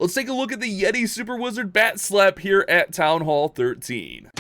Let's take a look at the Yeti Super Wizard Bat Slap here at Town Hall 13.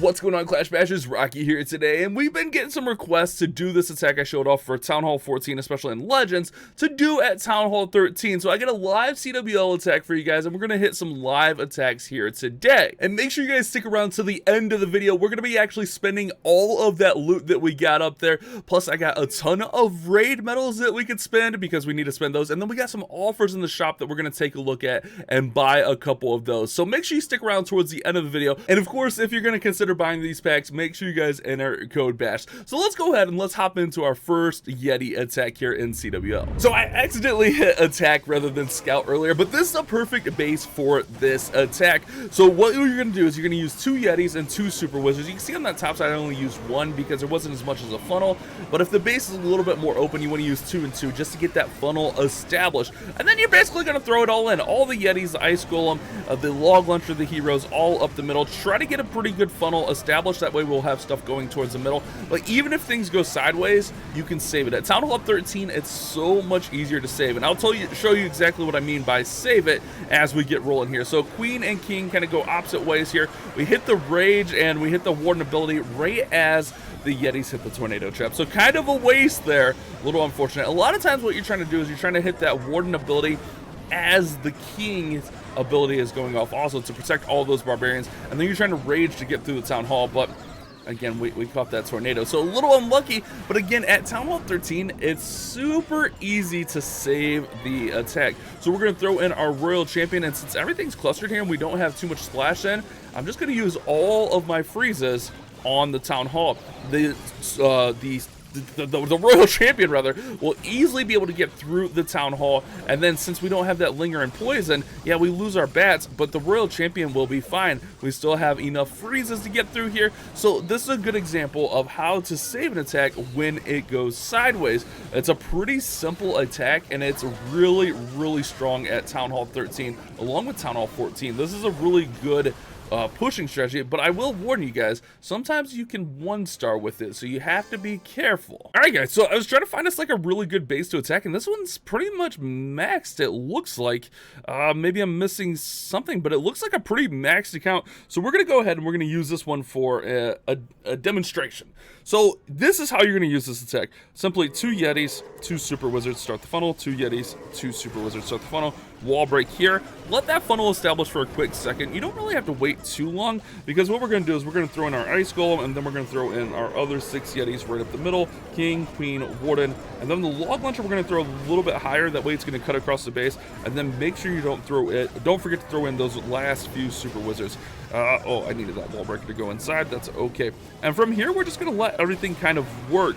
What's going on, Clash Bashers? Rocky here today, and we've been getting some requests to do this attack I showed off for Town Hall 14, especially in Legends, to do at Town Hall 13. So I got a live CWL attack for you guys, and we're going to hit some live attacks here today. And make sure you guys stick around to the end of the video. We're going to be actually spending all of that loot that we got up there. Plus, I got a ton of raid medals that we could spend because we need to spend those. And then we got some offers in the shop that we're going to take a look at and buy a couple of those. So make sure you stick around towards the end of the video. And of course, if you're going to consider buying these packs, make sure you guys enter code BASH. So let's go ahead and let's hop into our first Yeti attack here in CWL. So I accidentally hit attack rather than scout earlier, but this is a perfect base for this attack. So what you're going to do is you're going to use 2 Yetis and 2 Super Wizards. You can see on that top side I only used 1 because there wasn't as much as a funnel, but if the base is a little bit more open, you want to use 2 and 2 just to get that funnel established. And then you're basically going to throw it all in. All the Yetis, the Ice Golem, the Log Launcher, the Heroes, all up the middle. Try to get a pretty good funnel established. That way we'll have stuff going towards the middle. But even if things go sideways, you can save it. At Town Hall 13, it's so much easier to save. And I'll show you exactly what I mean by save it as we get rolling here. So Queen and King kind of go opposite ways here. We hit the Rage and we hit the Warden ability right as the Yetis hit the Tornado Trap. So kind of a waste there. A little unfortunate. A lot of times what you're trying to do is you're trying to hit that Warden ability as the King's ability is going off also to protect all those barbarians, and then you're trying to rage to get through the Town Hall, but again we caught that tornado, so a little unlucky. But again, at Town Hall 13 it's super easy to save the attack. So we're going to throw in our Royal Champion, and since everything's clustered here and we don't have too much splash in, I'm just going to use all of my freezes on the Town Hall. The Royal Champion rather will easily be able to get through the Town Hall, and then since we don't have that Linger and Poison, yeah, we lose our bats, but the Royal Champion will be fine. We still have enough freezes to get through here. So this is a good example of how to save an attack when it goes sideways. It's a pretty simple attack, and it's really strong at Town Hall 13 along with Town Hall 14. This is a really good pushing strategy, but I will warn you guys, sometimes you can 1-star with it, so you have to be careful. Alright guys, so I was trying to find us like a really good base to attack, and this one's pretty much maxed, it looks like. Maybe I'm missing something, but it looks like a pretty maxed account. So we're going to go ahead and we're going to use this one for a demonstration. So this is how you're going to use this attack. Simply 2 Yetis, 2 Super Wizards, start the funnel, 2 Yetis, 2 Super Wizards, start the funnel, wall break here. Let that funnel establish for a quick second. You don't really have to wait too long, because what we're going to do is we're going to throw in our Ice Golem, and then we're going to throw in our other 6 Yetis right up the middle, King, Queen, Warden, and then the Log Launcher we're going to throw a little bit higher. That way it's going to cut across the base, and then make sure you don't forget to throw in those last few Super Wizards. Oh, I needed that wall breaker to go inside. That's okay. And from here, we're just going to let everything kind of work.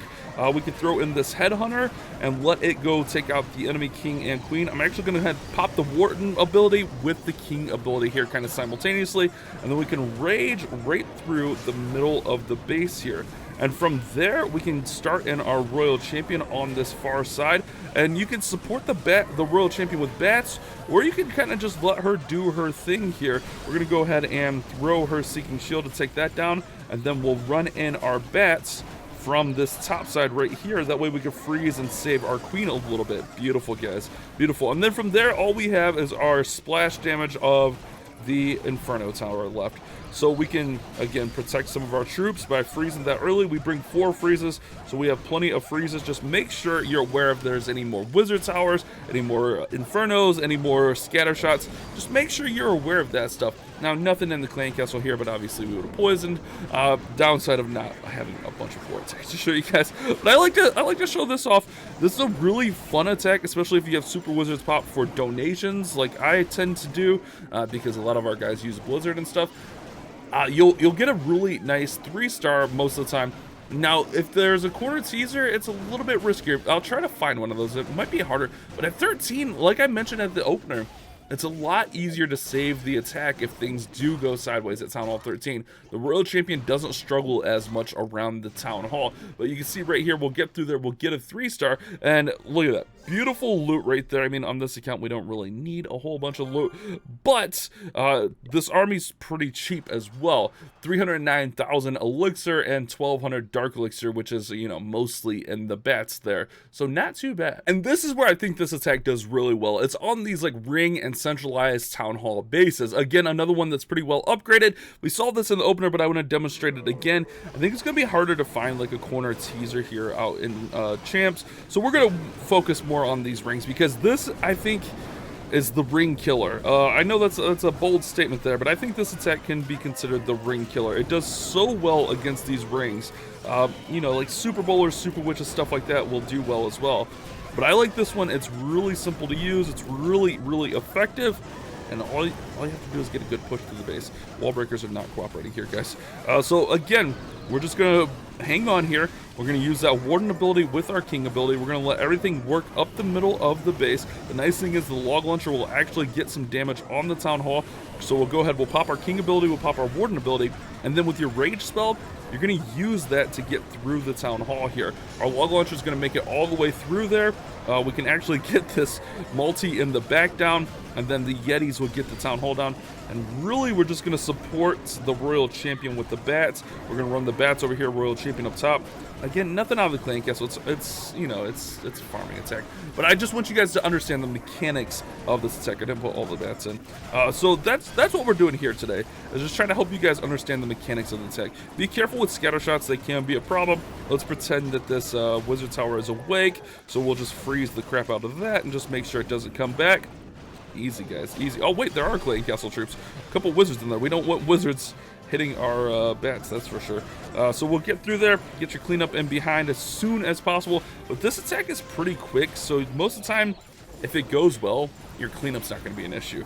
We could throw in this Headhunter and let it go take out the enemy King and Queen. I'm actually going to pop the Warden ability with the King ability here kind of simultaneously, and then we can rage right through the middle of the base here. And from there, we can start in our Royal Champion on this far side, and you can support the Royal Champion with bats, or you can kind of just let her do her thing here. We're going to go ahead and throw her Seeking Shield to take that down, and then we'll run in our bats from this top side right here. That way we can freeze and save our Queen a little bit. Beautiful, guys. Beautiful. And then from there, all we have is our splash damage of the Inferno Tower left. So we can, again, protect some of our troops by freezing that early. We bring 4 freezes, so we have plenty of freezes. Just make sure you're aware if there's any more Wizard Towers, any more Infernos, any more Scatter Shots. Just make sure you're aware of that stuff. Now, nothing in the Clan Castle here, but obviously we would have poisoned. Downside of not having a bunch of 4 attacks to show you guys. But I like to show this off. This is a really fun attack, especially if you have Super Wizards pop for donations, like I tend to do, because a lot of our guys use Blizzard and stuff. You'll get a really nice 3-star most of the time. Now, if there's a corner teaser, it's a little bit riskier. I'll try to find one of those. It might be harder, but at 13, like I mentioned at the opener, it's a lot easier to save the attack if things do go sideways at Town Hall 13. The Royal Champion doesn't struggle as much around the Town Hall, but you can see right here, we'll get through there, we'll get a 3-star, and look at that. beautiful loot right there. I mean, on this account, we don't really need a whole bunch of loot, but this army's pretty cheap as well. 309,000 elixir and 1,200 dark elixir, which is, you know, mostly in the bats there. So not too bad. And this is where I think this attack does really well. It's on these like ring and centralized town hall bases. Again, another one that's pretty well upgraded. We saw this in the opener, but I want to demonstrate it again. I think it's going to be harder to find like a corner teaser here out in champs. So we're going to focus more on these rings because this, I think, is the ring killer. I know that's a bold statement there, but I think this attack can be considered the ring killer. It does so well against these rings. You know, like Super Bowlers, Super Witches, stuff like that will do well as well. But I like this one. It's really simple to use. It's really, really effective. And all you have to do is get a good push to the base. Wall breakers are not cooperating here, guys. So again, we're just going to hang on here. We're going to use that Warden ability with our King ability. We're going to let everything work up the middle of the base. The nice thing is the Log Launcher will actually get some damage on the Town Hall. So we'll go ahead, we'll pop our King ability, we'll pop our Warden ability, and then with your Rage spell, you're going to use that to get through the Town Hall here. Our Log Launcher is going to make it all the way through there. We can actually get this multi in the back down, and then the Yetis will get the Town Hall down. And really, we're just going to support the Royal Champion with the bats. We're going to run the bats over here, Royal Champion up top. Again, nothing out of the clan castle. It's you know, it's a farming attack. But I just want you guys to understand the mechanics of this attack. I didn't put all the bats in. So that's what we're doing here today. Is just trying to help you guys understand the mechanics of the attack. Be careful with scatter shots. They can be a problem. Let's pretend that this wizard tower is awake. So we'll just freeze the crap out of that and just make sure it doesn't come back. Easy, guys, easy. Oh wait, there are clan castle troops. A couple wizards in there. We don't want wizards hitting our bats, that's for sure. So we'll get through there, get your cleanup in behind as soon as possible. But this attack is pretty quick, so most of the time, if it goes well, your cleanup's not going to be an issue.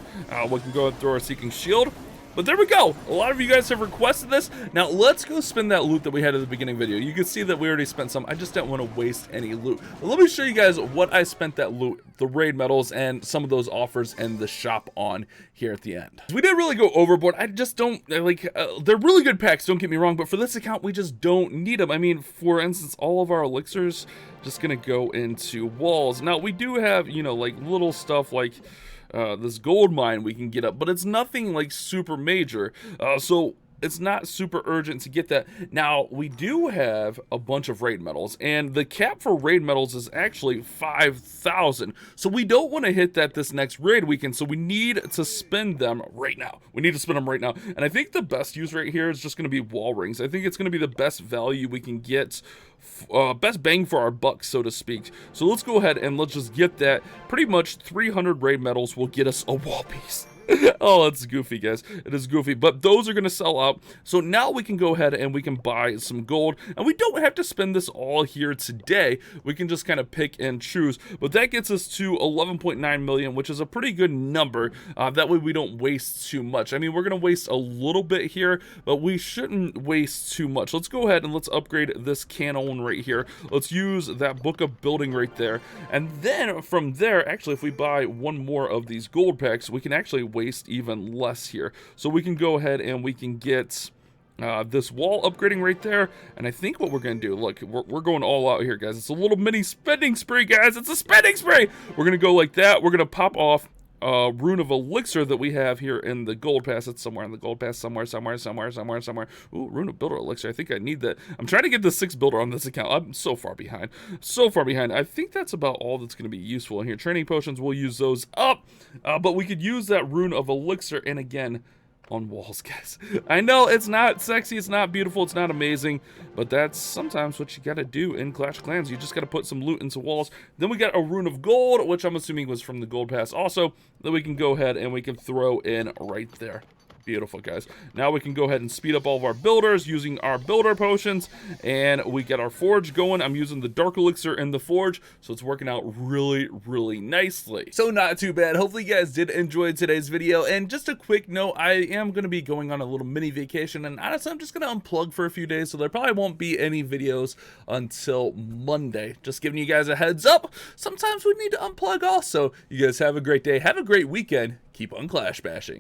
We can go ahead and throw our Seeking Shield. But there we go. A lot of you guys have requested this. Now let's go spend that loot that we had at the beginning video. You can see that we already spent some. I just didn't want to waste any loot. But let me show you guys what I spent that loot, the raid medals, and some of those offers in the shop on here at the end. We didn't really go overboard. I just don't like. They're really good packs. Don't get me wrong. But for this account, we just don't need them. I mean, for instance, all of our elixirs just gonna go into walls. Now we do have, you know, like little stuff like this gold mine we can get up, but it's nothing like super major, so it's not super urgent to get that. Now we do have a bunch of raid medals, and the cap for raid medals is actually 5,000, so we don't want to hit that this next raid weekend, so we need to spend them right now. We need to spend them right now, and I think the best use right here is just going to be wall rings. I think it's going to be the best value we can get, best bang for our buck, so to speak. So let's go ahead and let's just get that. Pretty much 300 raid medals will get us a wall piece. Oh, it's goofy, guys. It is goofy, but those are going to sell out. So now we can go ahead and we can buy some gold, and we don't have to spend this all here today. We can just kind of pick and choose, but that gets us to 11.9 million, which is a pretty good number. That way we don't waste too much. I mean, we're going to waste a little bit here, but we shouldn't waste too much. Let's go ahead and let's upgrade this cannon right here. Let's use that book of building right there, and then from there, actually, if we buy one more of these gold packs, we can actually waste even less here. So we can go ahead and we can get this wall upgrading right there. And I think what we're going to do, look, we're going all out here, guys. It's a little mini spending spree, guys. It's a spending spree. We're going to go like that. We're going to pop off Rune of Elixir that we have here in the gold pass. It's somewhere in the gold pass, somewhere. Ooh, Rune of Builder Elixir. I think I need that. I'm trying to get the 6 builder on this account. I'm so far behind. I think that's about all that's going to be useful in here. Training potions, we'll use those up. But we could use that Rune of Elixir, and again, on walls, guys. I know it's not sexy, it's not beautiful, it's not amazing, but that's sometimes what you gotta do in Clash of Clans. You just gotta put some loot into walls. Then we got a Rune of Gold, which I'm assuming was from the gold pass also, that we can go ahead and we can throw in right there. Beautiful, guys. Now we can go ahead and speed up all of our builders using our builder potions, and we get our forge going. I'm using the dark elixir in the forge, so it's working out really, really nicely. So not too bad. Hopefully you guys did enjoy today's video, and just a quick note, I am going to be going on a little mini vacation, and honestly, I'm just going to unplug for a few days, so there probably won't be any videos until Monday. Just giving you guys a heads up. Sometimes we need to unplug also. You guys have a great day. Have a great weekend. Keep on clash bashing.